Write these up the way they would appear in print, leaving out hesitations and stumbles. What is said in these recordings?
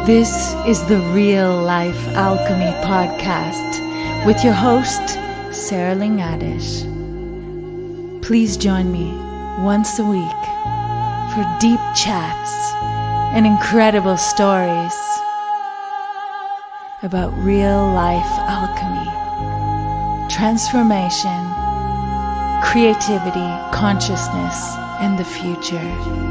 This is the Real Life Alchemy podcast with your host, Sarah Linhares. Please join me once a week for deep chats and incredible stories about real life alchemy, transformation, creativity, consciousness, and the future.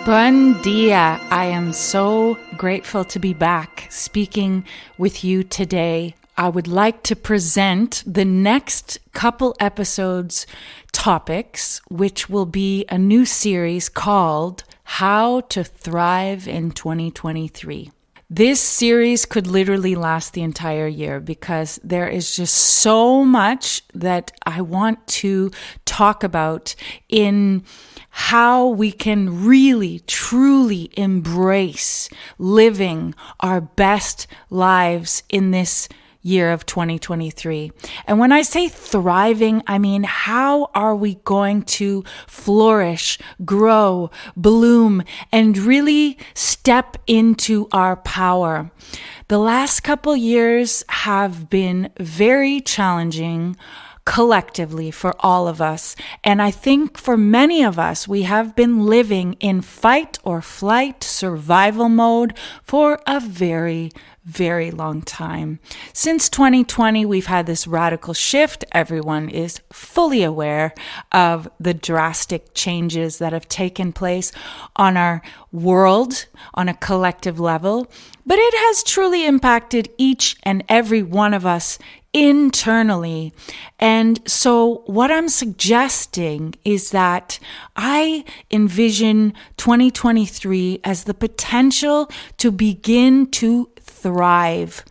Buen dia. I am so grateful to be back speaking with you today. I would like to present the next couple episodes topics, which will be a new series called How to Thrive in 2023. This series could literally last the entire year because there is just so much that I want to talk about in how we can really, truly embrace living our best lives in this year of 2023. And when I say thriving, I mean, how are we going to flourish, grow, bloom, and really step into our power? The last couple years have been very challenging collectively for all of us. And I think for many of us, we have been living in fight or flight survival mode for a very long time. Since 2020, we've had this radical shift. Everyone is fully aware of the drastic changes that have taken place on our world on a collective level. But it has truly impacted each and every one of us internally. And so what I'm suggesting is that I envision 2023 as the potential to begin to thrive.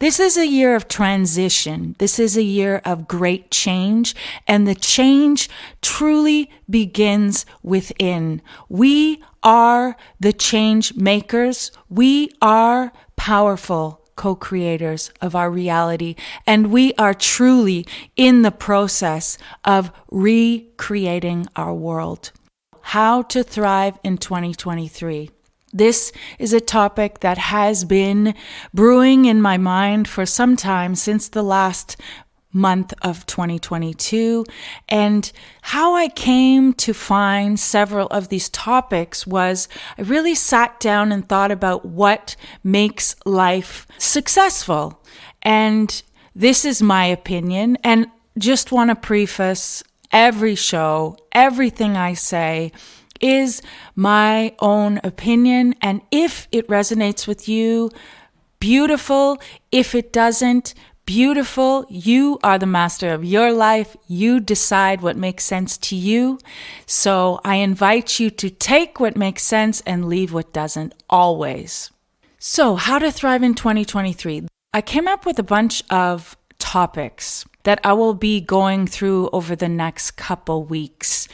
This is a year of transition. This is a year of great change, and the change truly begins within. We are the change makers. We are powerful co-creators of our reality, and we are truly in the process of recreating our world. How to thrive in 2023. This is a topic that has been brewing in my mind for some time, since the last month of 2022. And how I came to find several of these topics was I really sat down and thought about what makes life successful. And this is my opinion. And just want to preface every show, everything I say is my own opinion. And if it resonates with you, beautiful. If it doesn't, beautiful. You are the master of your life. You decide what makes sense to you. So I invite you to take what makes sense and leave what doesn't, always. So how to thrive in 2023. I came up with a bunch of topics that I will be going through over the next couple weeks.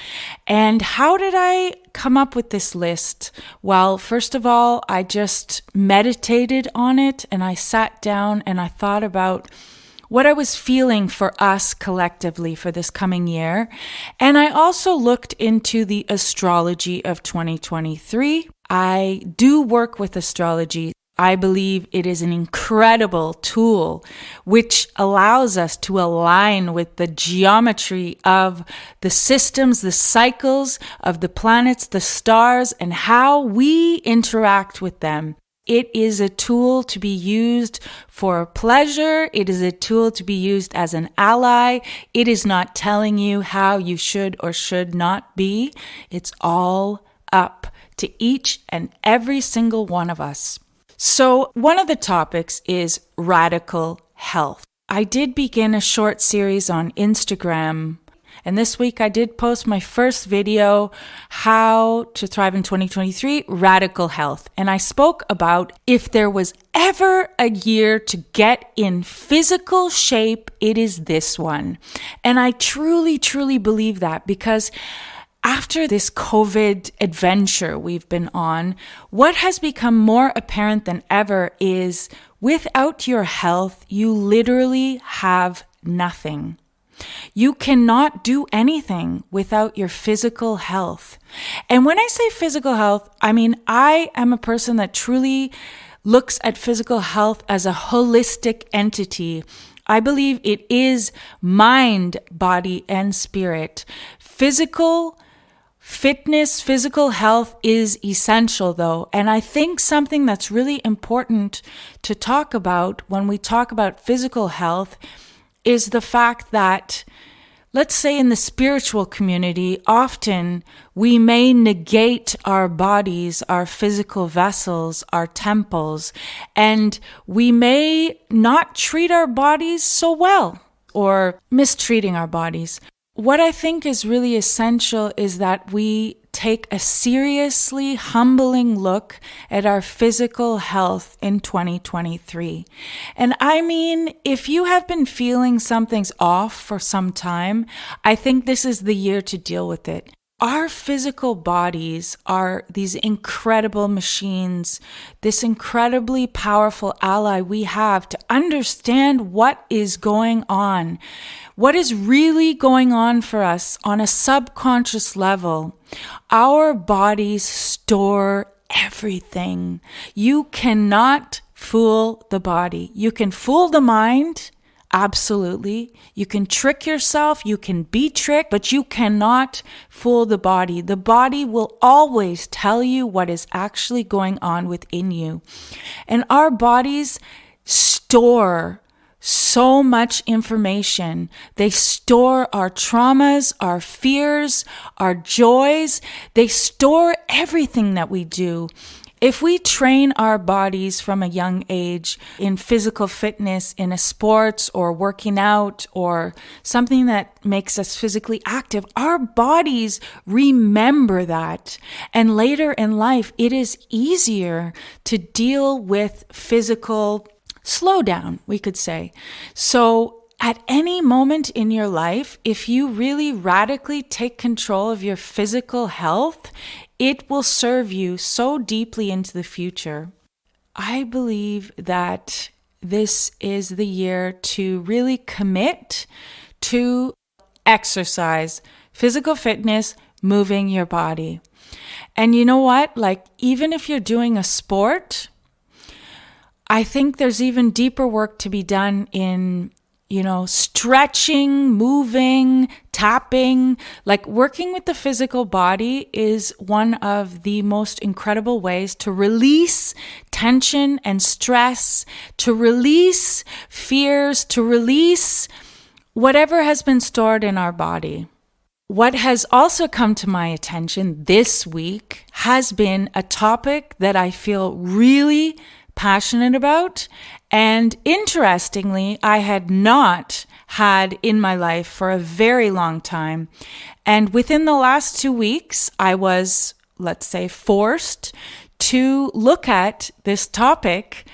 And how did I come up with this list? Well, first of all, I just meditated on it, and I sat down and I thought about what I was feeling for us collectively for this coming year. And I also looked into the astrology of 2023. I do work with astrology. I believe it is an incredible tool which allows us to align with the geometry of the systems, the cycles of the planets, the stars, and how we interact with them. It is a tool to be used for pleasure. It is a tool to be used as an ally. It is not telling you how you should or should not be. It's all up to each and every single one of us. So one of the topics is radical health. I did begin a short series on Instagram, and this week I did post my first video, How to Thrive in 2023, Radical Health. And I spoke about if there was ever a year to get in physical shape, it is this one. And I truly believe that, because after this COVID adventure we've been on, what has become more apparent than ever is without your health, you literally have nothing. You cannot do anything without your physical health. And when I say physical health, I mean, I am a person that truly looks at physical health as a holistic entity. I believe it is mind, body, and spirit. Physical fitness, physical health is essential though. And I think something that's really important to talk about when we talk about physical health is the fact that, let's say in the spiritual community, often we may negate our bodies, our physical vessels, our temples, and we may not treat our bodies so well or mistreating our bodies. What I think is really essential is that we take a seriously humbling look at our physical health in 2023. And I mean, if you have been feeling something's off for some time, I think this is the year to deal with it. Our physical bodies are these incredible machines, this incredibly powerful ally we have to understand what is going on, what is really going on for us on a subconscious level. Our bodies store everything. You cannot fool the body. You can fool the mind. Absolutely. You can trick yourself, you can be tricked, but you cannot fool the body. The body will always tell you what is actually going on within you. And our bodies store so much information. They store our traumas, our fears, our joys. They store everything that we do. If we train our bodies from a young age in physical fitness, in a sports or working out or something that makes us physically active, our bodies remember that. And later in life, it is easier to deal with physical slowdown, we could say. So at any moment in your life, if you really radically take control of your physical health, it will serve you so deeply into the future. I believe that this is the year to really commit to exercise, physical fitness, moving your body. And you know what? Like, even if you're doing a sport, I think there's even deeper work to be done in stretching, moving, tapping. Like, working with the physical body is one of the most incredible ways to release tension and stress, to release fears, to release whatever has been stored in our body. What has also come to my attention this week has been a topic that I feel really passionate about. And interestingly, I had not had in my life for a very long time. And within the last 2 weeks, I was, let's say, forced to look at this topic,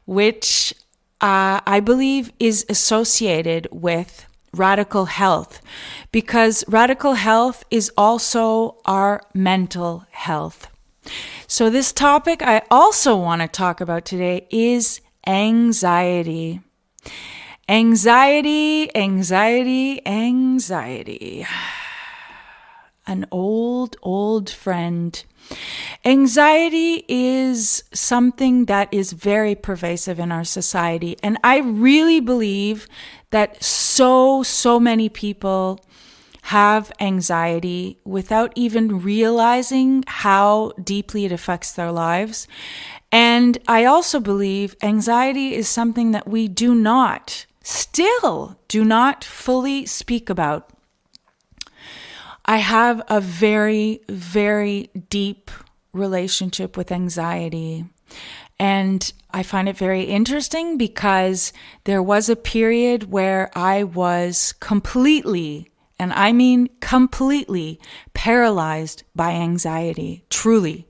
which I believe is associated with radical health, because radical health is also our mental health. So this topic I also want to talk about today is anxiety. Anxiety. An old friend. Anxiety is something that is very pervasive in our society. And I really believe that so many people have anxiety without even realizing how deeply it affects their lives. And I also believe anxiety is something that we still do not fully speak about. I have a very, very deep relationship with anxiety. And I find it very interesting because there was a period where I was completely, and I mean completely, paralyzed by anxiety, truly.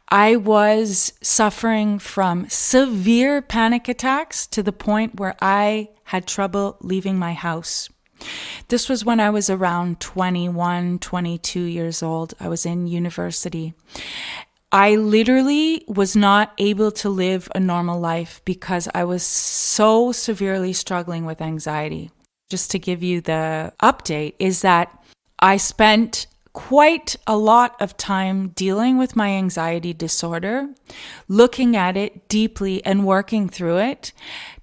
I was suffering from severe panic attacks to the point where I had trouble leaving my house. This was when I was around 21, 22 years old. I was in university. I literally was not able to live a normal life because I was so severely struggling with anxiety. just to give you the update, is that I spent quite a lot of time dealing with my anxiety disorder, looking at it deeply and working through it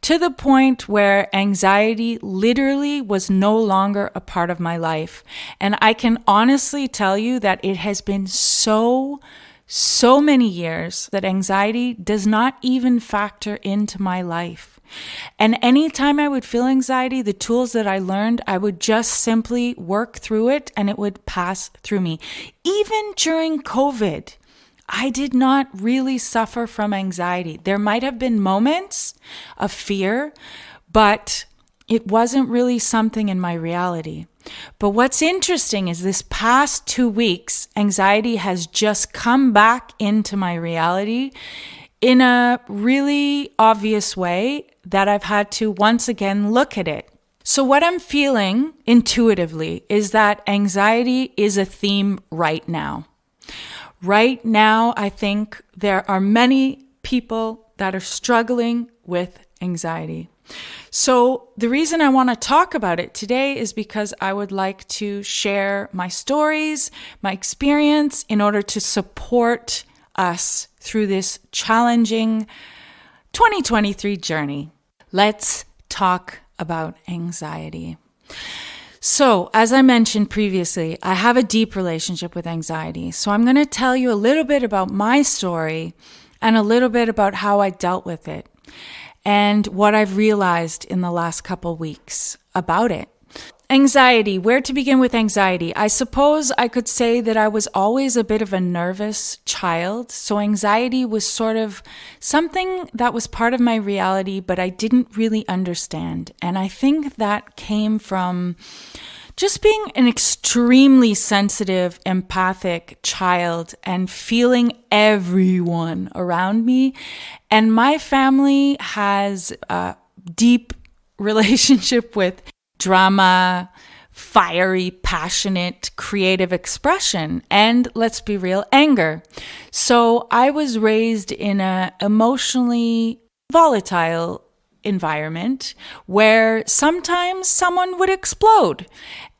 to the point where anxiety literally was no longer a part of my life. And I can honestly tell you that it has been so many years that anxiety does not even factor into my life. And anytime I would feel anxiety, the tools that I learned, I would just simply work through it and it would pass through me. Even during COVID, I did not really suffer from anxiety. There might have been moments of fear, but it wasn't really something in my reality. But what's interesting is this past 2 weeks, anxiety has just come back into my reality in a really obvious way that I've had to once again look at it. So what I'm feeling intuitively is that anxiety is a theme right now. Right now, I think there are many people that are struggling with anxiety. So the reason I want to talk about it today is because I would like to share my stories, my experience in order to support us through this challenging 2023 journey. Let's talk about anxiety. So, as I mentioned previously, I have a deep relationship with anxiety. So I'm going to tell you a little bit about my story and a little bit about how I dealt with it and what I've realized in the last couple weeks about it. Anxiety, where to begin with anxiety? I suppose I could say that I was always a bit of a nervous child. So anxiety was sort of something that was part of my reality, but I didn't really understand. And I think that came from just being an extremely sensitive, empathic child and feeling everyone around me. And my family has a deep relationship with drama, fiery, passionate, creative expression, and let's be real, anger. So I was raised in an emotionally volatile environment where sometimes someone would explode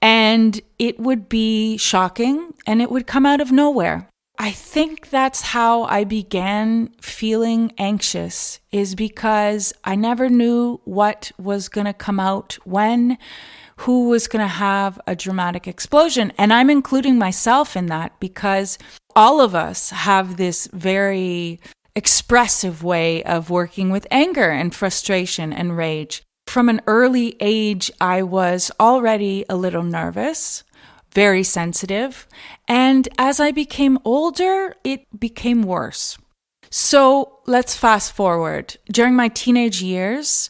and it would be shocking and it would come out of nowhere. I think that's how I began feeling anxious, is because I never knew what was going to come out when, who was going to have a dramatic explosion. And I'm including myself in that because all of us have this very expressive way of working with anger and frustration and rage. From an early age, I was already a little nervous, very sensitive. And as I became older, it became worse. So let's fast forward. During my teenage years,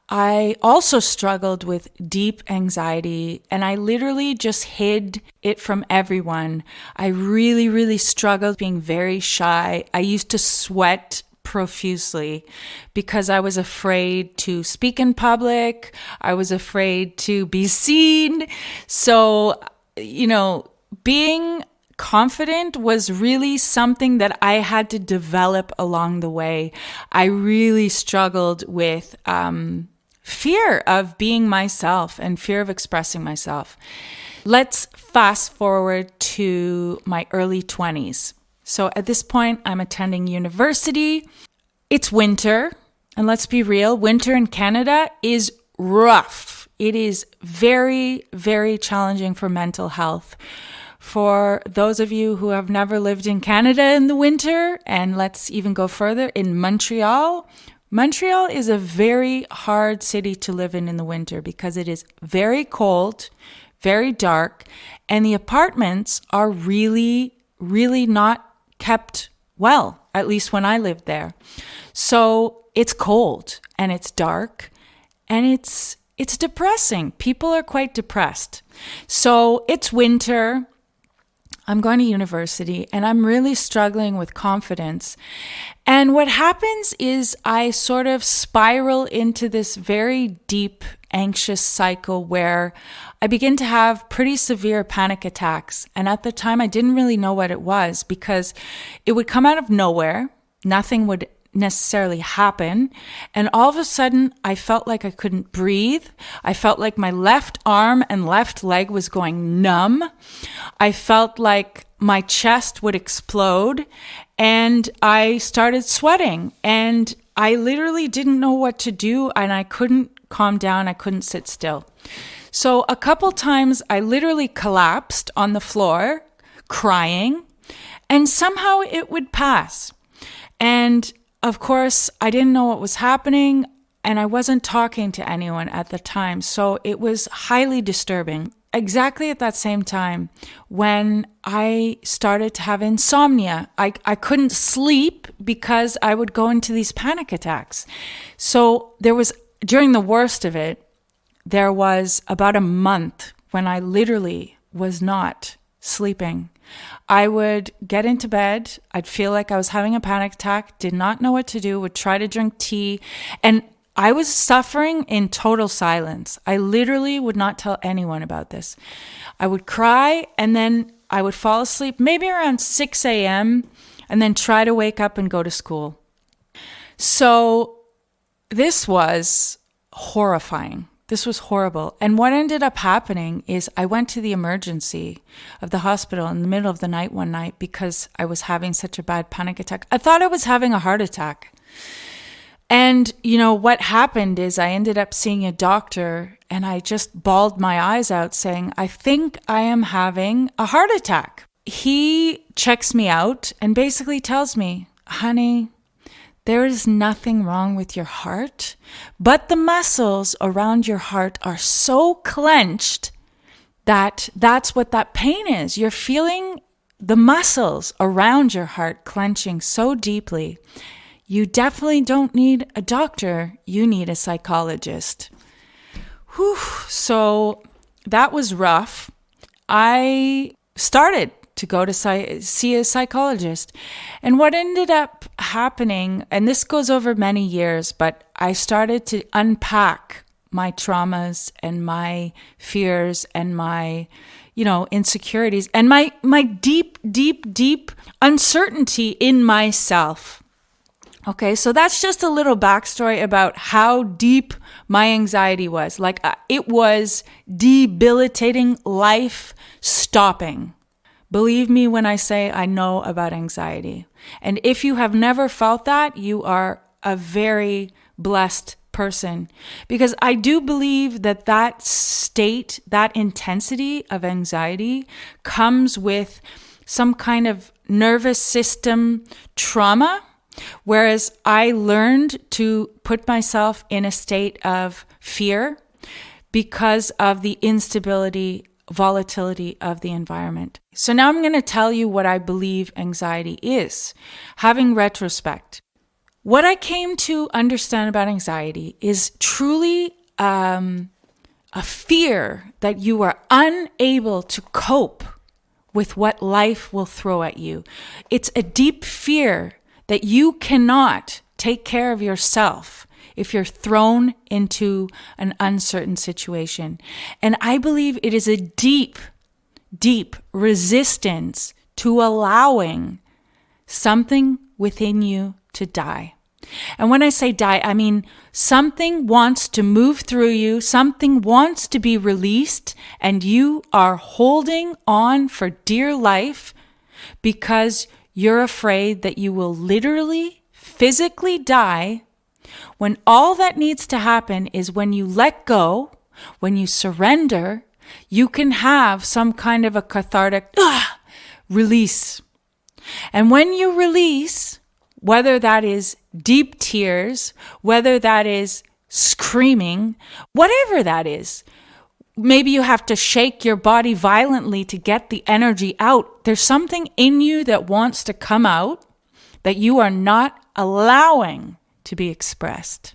I also struggled with deep anxiety and I literally just hid it from everyone. I really struggled being very shy. I used to sweat profusely because I was afraid to speak in public. I was afraid to be seen. So being confident was really something that I had to develop along the way. I really struggled with fear of being myself and fear of expressing myself. Let's fast forward to my early 20s. So at this point, I'm attending university. It's winter, and let's be real, winter in Canada is rough. It is very, very challenging for mental health. For those of you who have never lived in Canada in the winter, and let's even go further, in Montreal is a very hard city to live in the winter because it is very cold, very dark, and the apartments are really not kept well, at least when I lived there. So it's cold and it's dark and it's depressing. People are quite depressed. So it's winter. I'm going to university and I'm really struggling with confidence. And what happens is I sort of spiral into this very deep, anxious cycle where I begin to have pretty severe panic attacks. And at the time, I didn't really know what it was because it would come out of nowhere. Nothing would necessarily happen. And all of a sudden, I felt like I couldn't breathe. I felt like my left arm and left leg was going numb. I felt like my chest would explode, and I started sweating, and I literally didn't know what to do, and I couldn't calm down. I couldn't sit still. So a couple times I literally collapsed on the floor crying, and somehow it would pass. And of course, I didn't know what was happening, and I wasn't talking to anyone at the time. So it was highly disturbing. Exactly at that same time when I started to have insomnia. I couldn't sleep because I would go into these panic attacks. So during the worst of it, there was about a month when I literally was not sleeping. I would get into bed, I'd feel like I was having a panic attack, did not know what to do, would try to drink tea, and I was suffering in total silence. I literally would not tell anyone about this. I would cry, and then I would fall asleep maybe around 6 a.m. and then try to wake up and go to school. So this was horrifying. This was horrible. And what ended up happening is I went to the emergency of the hospital in the middle of the night one night because I was having such a bad panic attack. I thought I was having a heart attack. And, what happened is I ended up seeing a doctor, and I just bawled my eyes out saying, I think I am having a heart attack. He checks me out and basically tells me, honey, there is nothing wrong with your heart, but the muscles around your heart are so clenched that that's what that pain is. You're feeling the muscles around your heart clenching so deeply. You definitely don't need a doctor. You need a psychologist. Whew. So that was rough. I started to go to see a psychologist. And what ended up happening, and this goes over many years, but I started to unpack my traumas and my fears and my, insecurities and my deep, deep, deep uncertainty in myself. Okay, so that's just a little backstory about how deep my anxiety was. Like it was debilitating, life stopping. Believe me when I say I know about anxiety. And if you have never felt that, you are a very blessed person. Because I do believe that state, that intensity of anxiety comes with some kind of nervous system trauma. Whereas I learned to put myself in a state of fear because of the instability, volatility of the environment. So now I'm going to tell you what I believe anxiety is, having retrospect. What I came to understand about anxiety is truly a fear that you are unable to cope with what life will throw at you. It's a deep fear that you cannot take care of yourself if you're thrown into an uncertain situation. And I believe it is a deep, deep resistance to allowing something within you to die. And when I say die, I mean something wants to move through you, something wants to be released, and you are holding on for dear life because you're afraid that you will literally, physically die when all that needs to happen is when you let go, when you surrender, you can have some kind of a cathartic release. And when you release, whether that is deep tears, whether that is screaming, whatever that is, maybe you have to shake your body violently to get the energy out. There's something in you that wants to come out that you are not allowing to be expressed.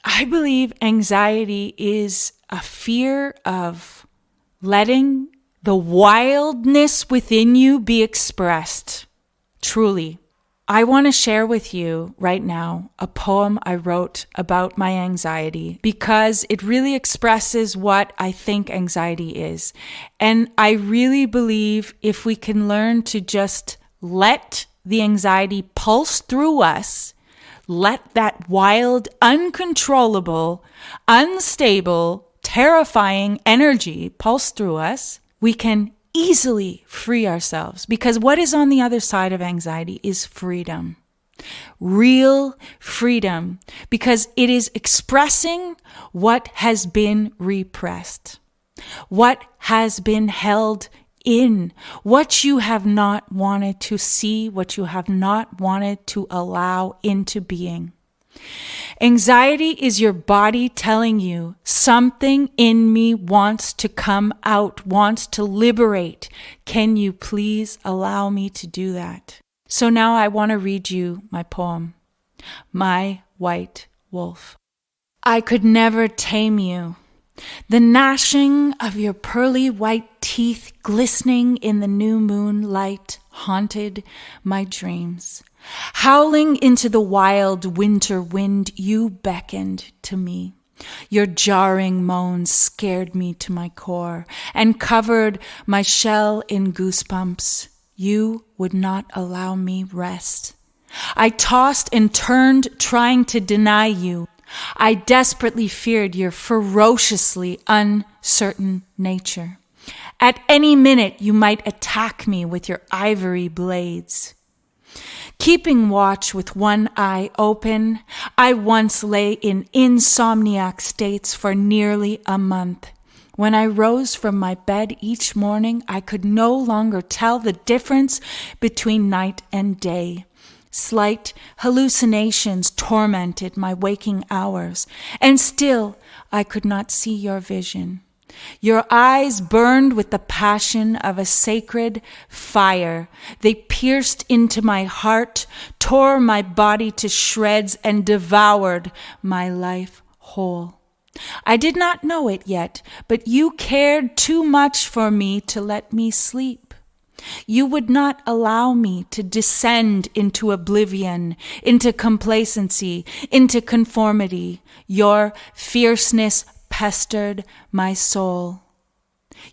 I believe anxiety is a fear of letting the wildness within you be expressed. Truly. I want to share with you right now a poem I wrote about my anxiety because it really expresses what I think anxiety is. And I really believe if we can learn to just let the anxiety pulse through us, let that wild, uncontrollable, unstable, terrifying energy pulse through us, we can easily free ourselves, because what is on the other side of anxiety is freedom. Real freedom, because it is expressing what has been repressed, what has been held in, what you have not wanted to see, what you have not wanted to allow into being. Anxiety is your body telling you something in me wants to come out, wants to liberate. Can you please allow me to do that? So now I want to read you my poem, My White Wolf. I could never tame you. The gnashing of your pearly white teeth glistening in the new moonlight haunted my dreams. Howling into the wild winter wind, you beckoned to me. Your jarring moans scared me to my core and covered my shell in goosebumps. You would not allow me rest. I tossed and turned, trying to deny you. I desperately feared your ferociously uncertain nature. At any minute, you might attack me with your ivory blades. Keeping watch with one eye open, I once lay in insomniac states for nearly a month. When I rose from my bed each morning, I could no longer tell the difference between night and day. Slight hallucinations tormented my waking hours, and still I could not see your vision. Your eyes burned with the passion of a sacred fire. They pierced into my heart, tore my body to shreds, and devoured my life whole. I did not know it yet, but you cared too much for me to let me sleep. You would not allow me to descend into oblivion, into complacency, into conformity. Your fierceness pestered my soul.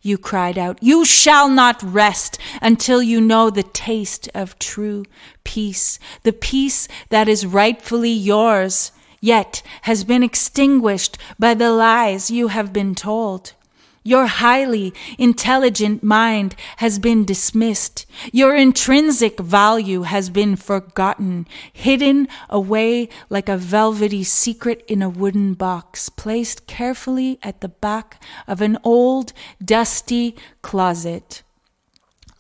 You cried out, "You shall not rest until you know the taste of true peace, the peace that is rightfully yours, yet has been extinguished by the lies you have been told. Your highly intelligent mind has been dismissed. Your intrinsic value has been forgotten, hidden away like a velvety secret in a wooden box, placed carefully at the back of an old, dusty closet.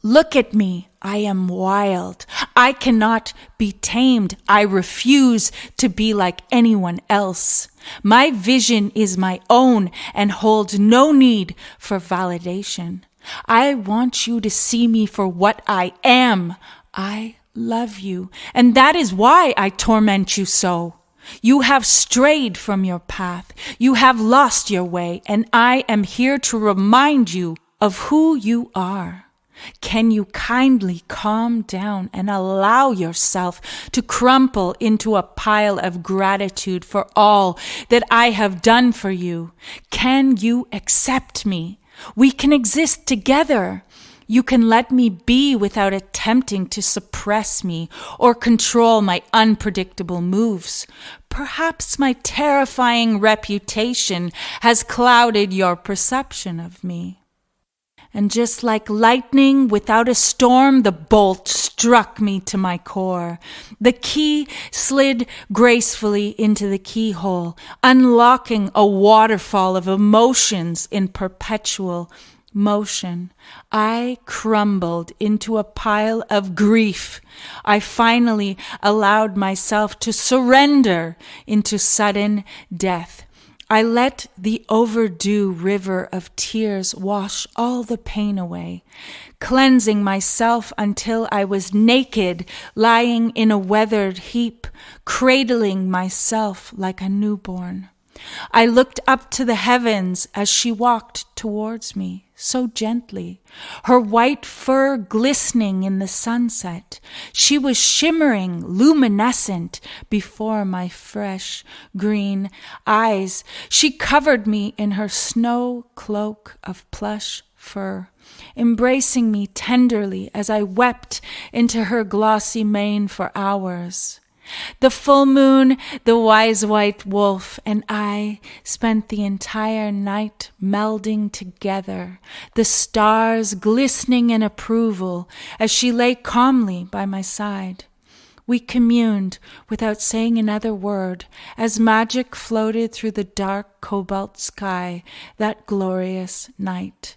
Look at me. I am wild. I cannot be tamed. I refuse to be like anyone else. My vision is my own and holds no need for validation. I want you to see me for what I am. I love you, and that is why I torment you so. You have strayed from your path. You have lost your way, and I am here to remind you of who you are. Can you kindly calm down and allow yourself to crumple into a pile of gratitude for all that I have done for you? Can you accept me? We can exist together. You can let me be without attempting to suppress me or control my unpredictable moves. Perhaps my terrifying reputation has clouded your perception of me. And just like lightning without a storm, the bolt struck me to my core. The key slid gracefully into the keyhole, unlocking a waterfall of emotions in perpetual motion. I crumbled into a pile of grief. I finally allowed myself to surrender into sudden death. I let the overdue river of tears wash all the pain away, cleansing myself until I was naked, lying in a weathered heap, cradling myself like a newborn. I looked up to the heavens as she walked towards me, so gently, her white fur glistening in the sunset. She was shimmering, luminescent before my fresh green eyes. She covered me in her snow cloak of plush fur, embracing me tenderly as I wept into her glossy mane for hours. The full moon, the wise white wolf, and I spent the entire night melding together, the stars glistening in approval as she lay calmly by my side. We communed without saying another word as magic floated through the dark cobalt sky that glorious night.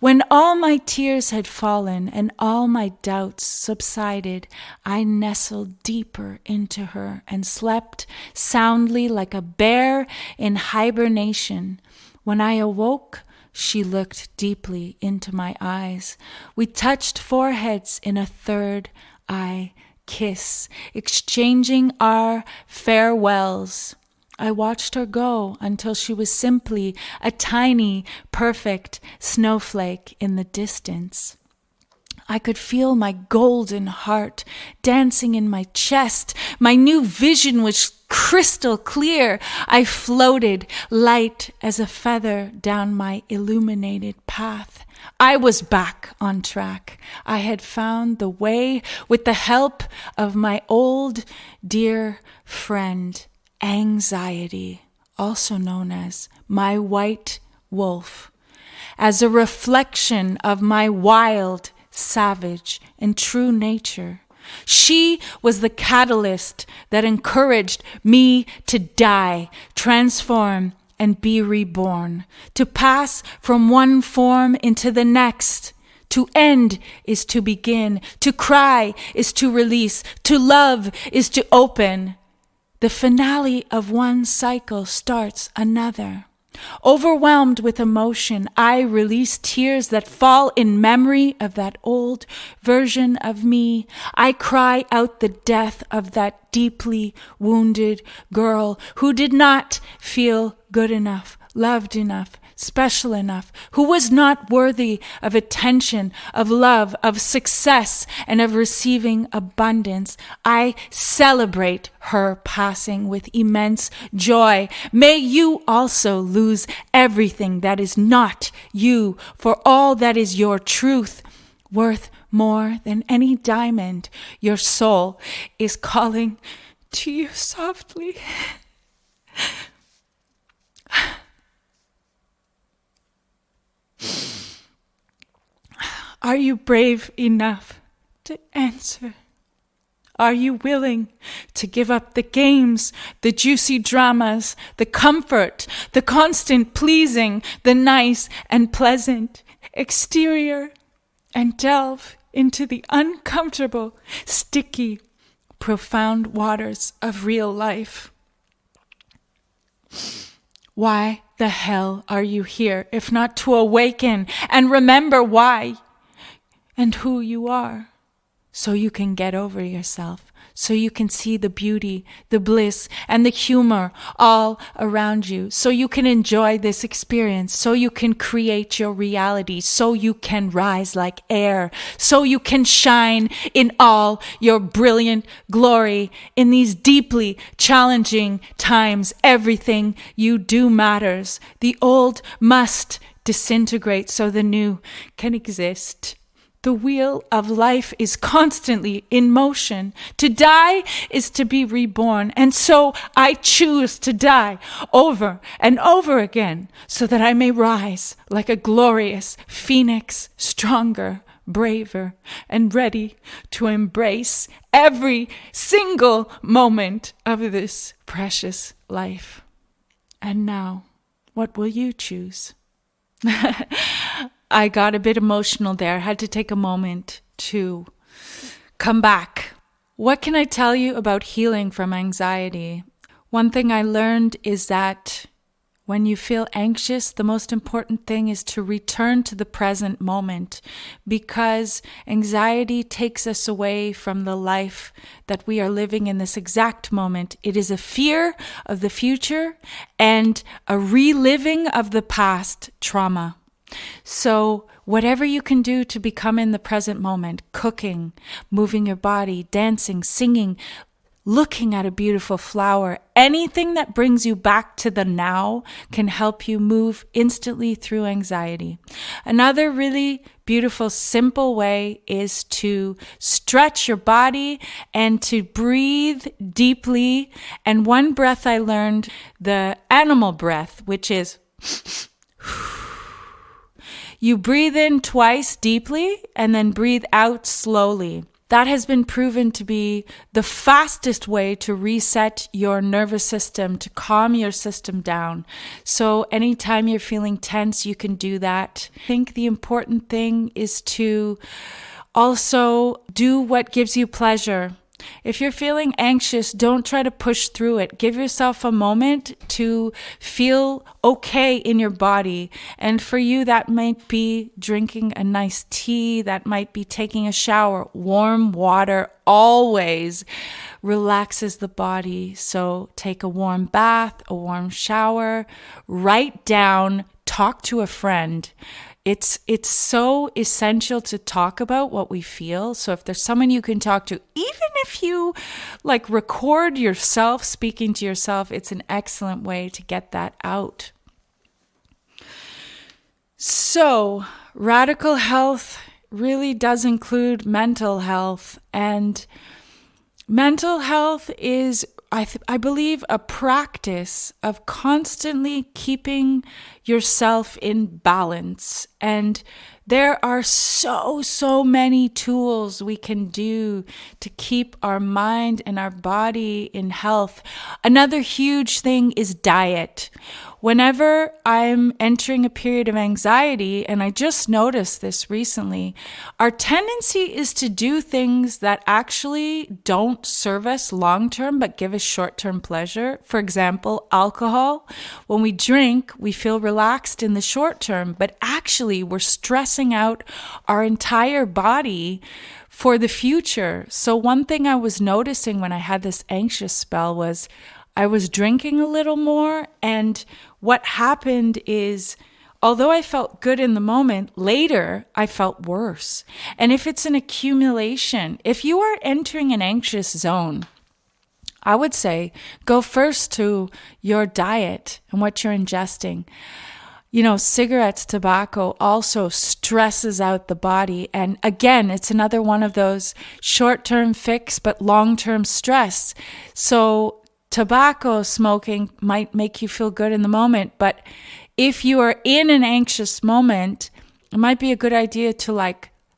When all my tears had fallen and all my doubts subsided, I nestled deeper into her and slept soundly like a bear in hibernation. When I awoke, she looked deeply into my eyes. We touched foreheads in a third eye kiss, exchanging our farewells. I watched her go until she was simply a tiny, perfect snowflake in the distance. I could feel my golden heart dancing in my chest. My new vision was crystal clear. I floated light as a feather down my illuminated path. I was back on track. I had found the way with the help of my old dear friend, anxiety, also known as my white wolf, as a reflection of my wild, savage, and true nature. She was the catalyst that encouraged me to die, transform, and be reborn, to pass from one form into the next. To end is to begin, to cry is to release, to love is to open. The finale of one cycle starts another. Overwhelmed with emotion, I release tears that fall in memory of that old version of me. I cry out the death of that deeply wounded girl who did not feel good enough, loved enough, special enough, who was not worthy of attention, of love, of success, and of receiving abundance. I celebrate her passing with immense joy. May you also lose everything that is not you, for all that is your truth, worth more than any diamond. Your soul is calling to you softly. Are you brave enough to answer? Are you willing to give up the games, the juicy dramas, the comfort, the constant pleasing, the nice and pleasant exterior, and delve into the uncomfortable, sticky, profound waters of real life? Why the hell are you here if not to awaken and remember why and who you are, so you can get over yourself, so you can see the beauty, the bliss, and the humor all around you, so you can enjoy this experience, so you can create your reality, so you can rise like air, so you can shine in all your brilliant glory. In these deeply challenging times, everything you do matters. The old must disintegrate so the new can exist. The wheel of life is constantly in motion. To die is to be reborn. And so I choose to die over and over again so that I may rise like a glorious phoenix, stronger, braver, and ready to embrace every single moment of this precious life. And now, what will you choose? I got a bit emotional there. I had to take a moment to come back. What can I tell you about healing from anxiety? One thing I learned is that when you feel anxious, the most important thing is to return to the present moment, because anxiety takes us away from the life that we are living in this exact moment. It is a fear of the future and a reliving of the past trauma. So whatever you can do to become in the present moment, cooking, moving your body, dancing, singing, looking at a beautiful flower. Anything that brings you back to the now can help you move instantly through anxiety. Another really beautiful, simple way is to stretch your body and to breathe deeply. And one breath I learned, the animal breath, which is you breathe in twice deeply and then breathe out slowly. That has been proven to be the fastest way to reset your nervous system, to calm your system down. So anytime you're feeling tense, you can do that. I think the important thing is to also do what gives you pleasure. If you're feeling anxious, don't try to push through it. Give yourself a moment to feel okay in your body. And for you, that might be drinking a nice tea. That might be taking a shower. Warm water always relaxes the body. So take a warm bath, a warm shower, write down, talk to a friend. It's so essential to talk about what we feel. So if there's someone you can talk to, even if you record yourself speaking to yourself, it's an excellent way to get that out. So radical health really does include mental health, and mental health is I believe a practice of constantly keeping yourself in balance. And there are so many tools we can do to keep our mind and our body in health. Another huge thing is diet. Whenever I'm entering a period of anxiety, and I just noticed this recently, our tendency is to do things that actually don't serve us long-term but give us short-term pleasure. For example, alcohol. When we drink, we feel relaxed in the short term, but actually we're stressing out our entire body for the future. So one thing I was noticing when I had this anxious spell was I was drinking a little more, and what happened is, although I felt good in the moment, later I felt worse. And if it's an accumulation, if you are entering an anxious zone, I would say go first to your diet and what you're ingesting. You know, cigarettes, tobacco also stresses out the body. And again, it's another one of those short-term fix, but long-term stress. So tobacco smoking might make you feel good in the moment, but if you are in an anxious moment, it might be a good idea to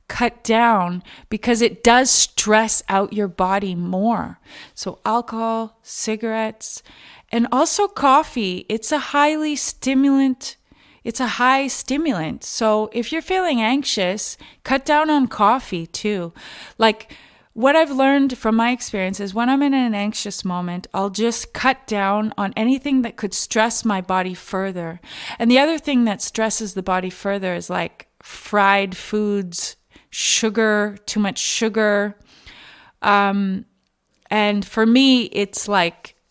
cut down, because it does stress out your body more. So alcohol, cigarettes, and also coffee. It's a high stimulant. So if you're feeling anxious, cut down on coffee too. What I've learned from my experience is when I'm in an anxious moment, I'll just cut down on anything that could stress my body further. And the other thing that stresses the body further is fried foods, sugar, too much sugar. And for me, it's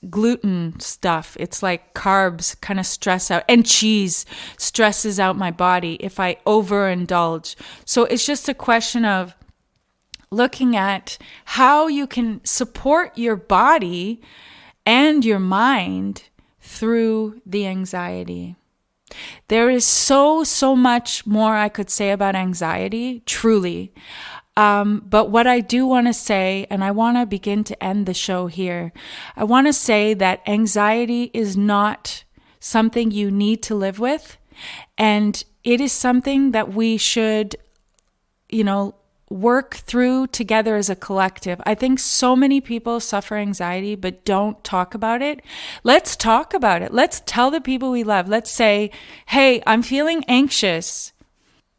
gluten stuff. It's carbs kind of stress out, and cheese stresses out my body if I overindulge. So it's just a question of looking at how you can support your body and your mind through the anxiety. There is so much more I could say about anxiety, truly. But what I do want to say, and I want to begin to end the show here, I want to say that anxiety is not something you need to live with. And it is something that we should, work through together as a collective. I think so many people suffer anxiety but don't talk about it. Let's talk about it. Let's tell the people we love. Let's say, hey, I'm feeling anxious.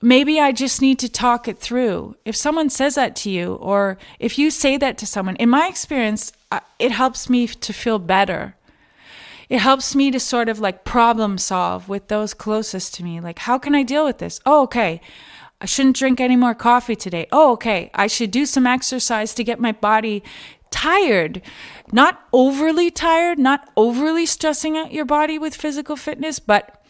Maybe I just need to talk it through. If someone says that to you, or if you say that to someone, in my experience, it helps me to feel better. It helps me to sort of problem solve with those closest to me. How can I deal with this? Oh, okay. I shouldn't drink any more coffee today. Oh, okay. I should do some exercise to get my body tired. Not overly tired, not overly stressing out your body with physical fitness, but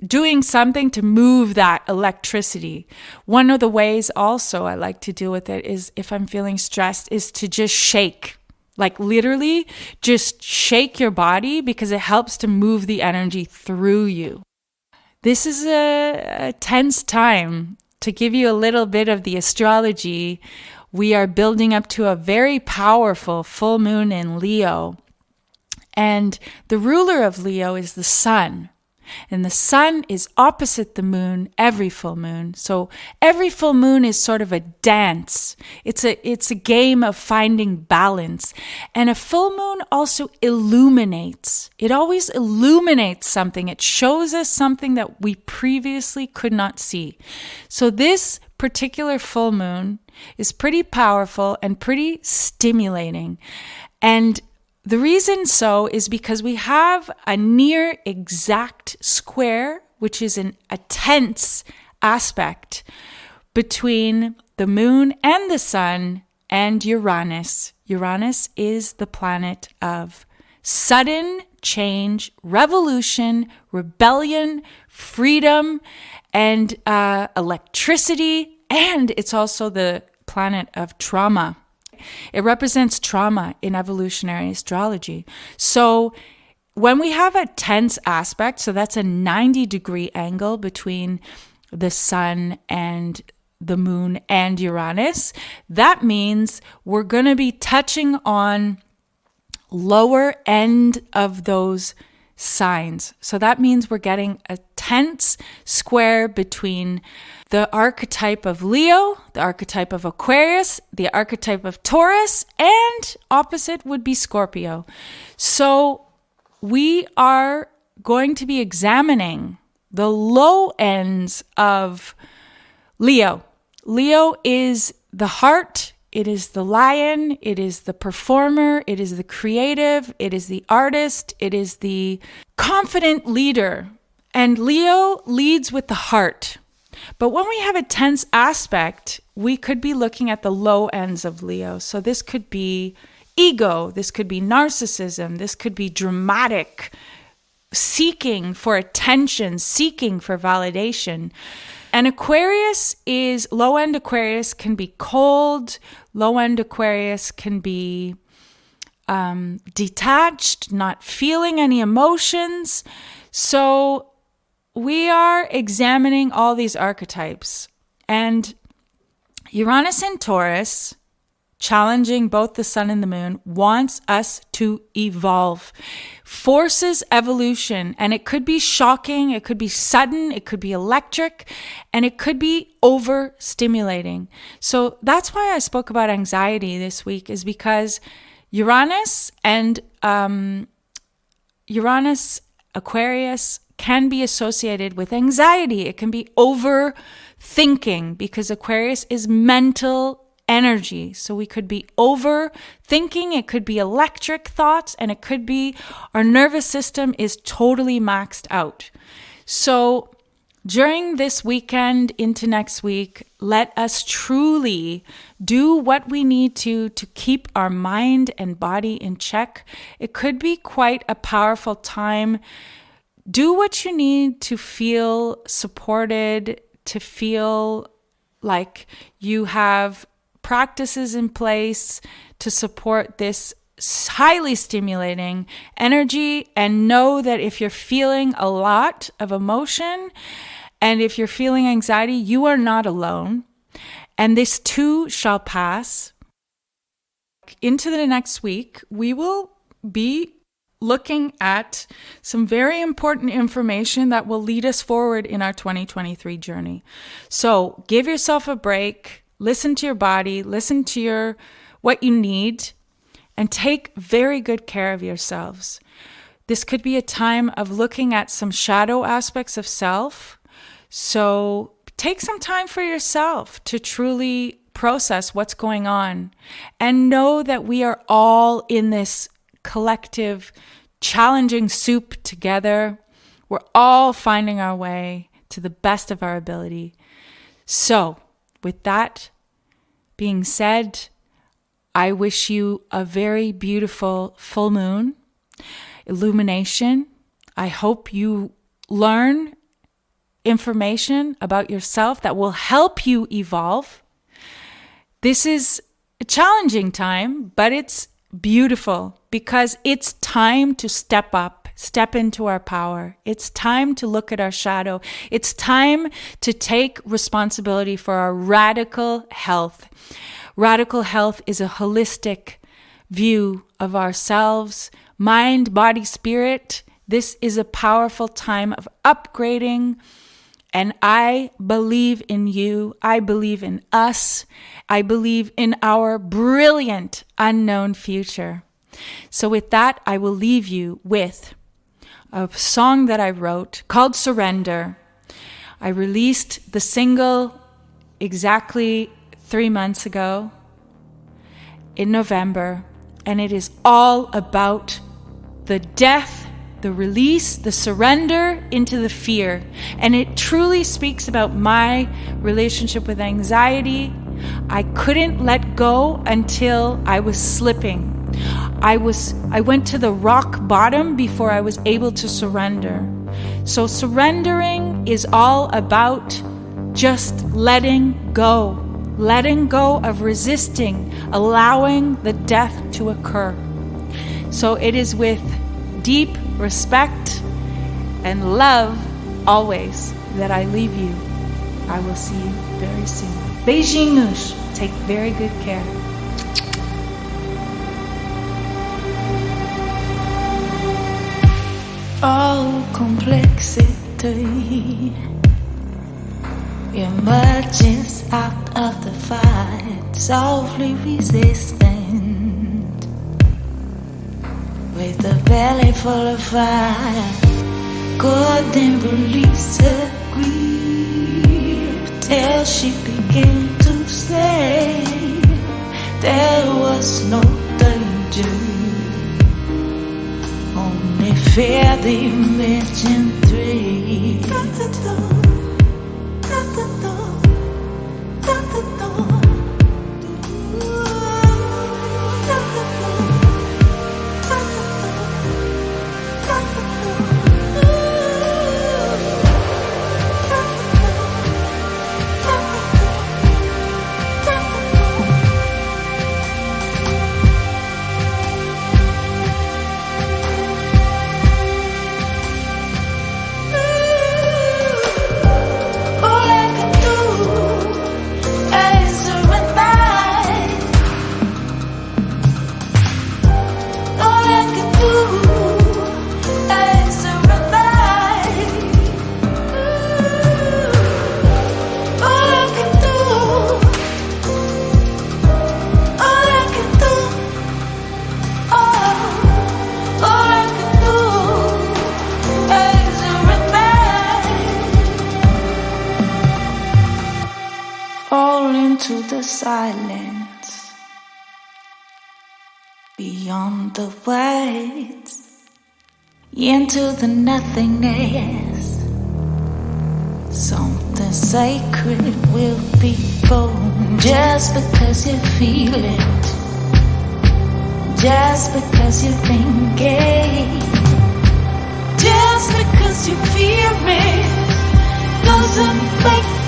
doing something to move that electricity. One of the ways also I like to deal with it is, if I'm feeling stressed, is to just shake. Like literally just shake your body because it helps to move the energy through you. This is a tense time. To give you a little bit of the astrology, we are building up to a very powerful full moon in Leo. And the ruler of Leo is the sun. And the sun is opposite the moon every full moon. So every full moon is sort of a dance. It's a game of finding balance. And a full moon also illuminates. It always illuminates something. It shows us something that we previously could not see. So this particular full moon is pretty powerful and pretty stimulating. And the reason so is because we have a near exact square, which is a tense aspect between the moon and the sun and Uranus. Uranus is the planet of sudden change, revolution, rebellion, freedom, and electricity. And it's also the planet of trauma. It represents trauma in evolutionary astrology. So when we have a tense aspect, so that's a 90-degree angle between the sun and the moon and Uranus, that means we're going to be touching on lower end of those signs. So that means we're getting a tense square between the archetype of Leo, the archetype of Aquarius, the archetype of Taurus, and opposite would be Scorpio. So we are going to be examining the low ends of Leo. Leo is the heart, it is the lion, it is the performer, it is the creative, it is the artist, it is the confident leader. And Leo leads with the heart. But when we have a tense aspect, we could be looking at the low ends of Leo. So this could be ego, this could be narcissism, this could be dramatic, seeking for attention, seeking for validation. And Aquarius is, low-end Aquarius can be cold, low-end Aquarius can be detached, not feeling any emotions. So we are examining all these archetypes. And Uranus in Taurus, challenging both the sun and the moon, wants us to evolve, forces evolution. And it could be shocking, it could be sudden, it could be electric, and it could be overstimulating. So that's why I spoke about anxiety this week, is because Uranus and Uranus, Aquarius, can be associated with anxiety. It can be overthinking because Aquarius is mental energy. So we could be overthinking, it could be electric thoughts, and it could be our nervous system is totally maxed out. So during this weekend into next week, let us truly do what we need to keep our mind and body in check. It could be quite a powerful time. Do what you need to feel supported, to feel like you have practices in place to support this highly stimulating energy, and know that if you're feeling a lot of emotion and if you're feeling anxiety, you are not alone. And this too shall pass. Into the next week, we will be looking at some very important information that will lead us forward in our 2023 journey. So give yourself a break, listen to your body, listen to what you need, and take very good care of yourselves. This could be a time of looking at some shadow aspects of self. So take some time for yourself to truly process what's going on, and know that we are all in this collective challenging soup together. We're all finding our way to the best of our ability. So with that being said, I wish you a very beautiful full moon illumination. I hope you learn information about yourself that will help you evolve. This is a challenging time, but it's beautiful because it's time to step up, step into our power. It's time to look at our shadow. It's time to take responsibility for our radical health. Radical health is a holistic view of ourselves, mind, body, spirit. This is a powerful time of upgrading. And I believe in you. I believe in us. I believe in our brilliant unknown future. So with that, I will leave you with a song that I wrote called Surrender. I released the single exactly 3 months ago in November. And it is all about the death, the release, the surrender into the fear. And it truly speaks about my relationship with anxiety. I couldn't let go until I was slipping. I went to the rock bottom before I was able to surrender. So surrendering is all about just letting go of resisting, allowing the death to occur. So it is with deep respect and love always that I leave you. I will see you very soon. Beijinhos. Take very good care. All complexity emerges out of the fight, softly resistant, with a belly full of fire. Couldn't release her grief till she began to say there was no danger, only fear, the imagined threat. Into the silence, beyond the words, into the nothingness. Something sacred will be born, just because you feel it, just because you think it, just because you feel it, doesn't make